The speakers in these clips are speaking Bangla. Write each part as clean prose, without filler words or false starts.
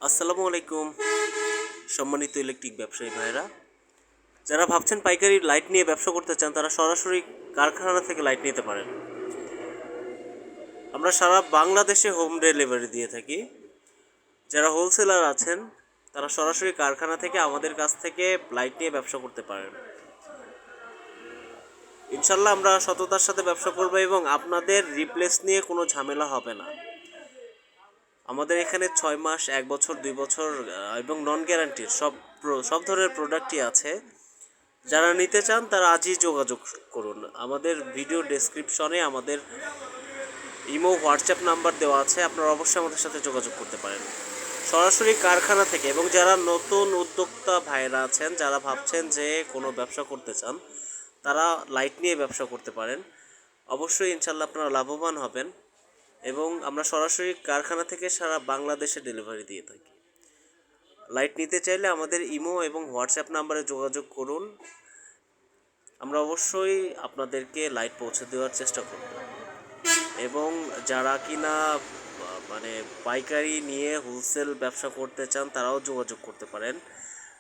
আসসালামু আলাইকুম সম্মানিত ইলেকট্রিক ব্যবসায়ী ভাইরা, যারা ভাবছেন পাইকারি লাইট নিয়ে ব্যবসা করতে চান তারা সরাসরি কারখানা থেকে লাইট নিতে পারেন। আমরা সারা বাংলাদেশে হোম ডেলিভারি দিয়ে থাকি। যারা হোলসেলার আছেন তারা সরাসরি কারখানা থেকে আমাদের কাছ থেকে লাইট নিয়ে ব্যবসা করতে পারেন। ইনশাল্লাহ আমরা সততার সাথে ব্যবসা করবো এবং আপনাদের রিপ্লেস নিয়ে কোনো ঝামেলা হবে না। আমাদের এখানে 6 মাস, 1 বছর, 2 বছর এবং নন গ্যারান্টির সব ধরনের প্রোডাক্টই আছে। যারা নিতে চান তারা আজই যোগাযোগ করুন। আমাদের ভিডিও ডেসক্রিপশনে আমাদের ইমো, হোয়াটসঅ্যাপ নাম্বার দেওয়া আছে, আপনারা অবশ্যই আমাদের সাথে যোগাযোগ করতে পারেন সরাসরি কারখানা থেকে। এবং যারা নতুন উদ্যোক্তা ভাইরা আছেন, যারা ভাবছেন যে কোনো ব্যবসা করতে চান, তারা লাইট নিয়ে ব্যবসা করতে পারেন। অবশ্যই ইনশাল্লাহ আপনারা লাভবান হবেন। এবং আমরা সরাসরি কারখানা থেকে সারা বাংলাদেশে ডেলিভারি দিয়ে থাকি। লাইট নিতে চাইলে আমাদের ইমো এবং হোয়াটসঅ্যাপ নাম্বারে যোগাযোগ করুন। আমরা অবশ্যই আপনাদেরকে লাইট পৌঁছে দেওয়ার চেষ্টা করব। এবং যারা কিনা মানে পাইকারি নিয়ে হোলসেল ব্যবসা করতে চান তারাও যোগাযোগ করতে পারেন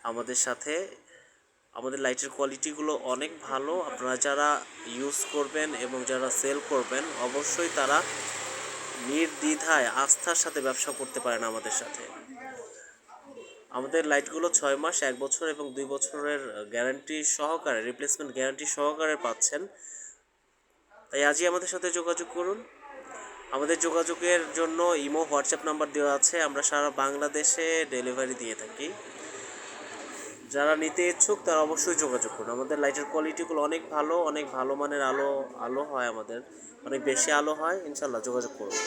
আমাদের সাথে। আমাদের লাইটের কোয়ালিটিগুলো অনেক ভালো। আপনারা যারা ইউজ করবেন এবং যারা সেল করবেন অবশ্যই তারা নির্দ্বিধায় আস্থার সাথে ব্যবসা করতে পারেন আমাদের সাথে। আমাদের লাইটগুলো 6 মাস, 1 বছর এবং 2 বছরের গ্যারান্টি সহকারে, রিপ্লেসমেন্ট গ্যারান্টি সহকারে পাচ্ছেন। তাই আজই আমাদের সাথে যোগাযোগ করুন। আমাদের যোগাযোগের জন্য ইমো, হোয়াটসঅ্যাপ নাম্বার দেওয়া আছে। আমরা সারা বাংলাদেশে ডেলিভারি দিয়ে থাকি। যারা নিতে ইচ্ছুক তারা অবশ্যই যোগাযোগ করুন। আমাদের লাইটের কোয়ালিটিগুলো অনেক ভালো মানের আলো হয়, আমাদের অনেক বেশি আলো হয়। ইনশাল্লাহ যোগাযোগ করুন।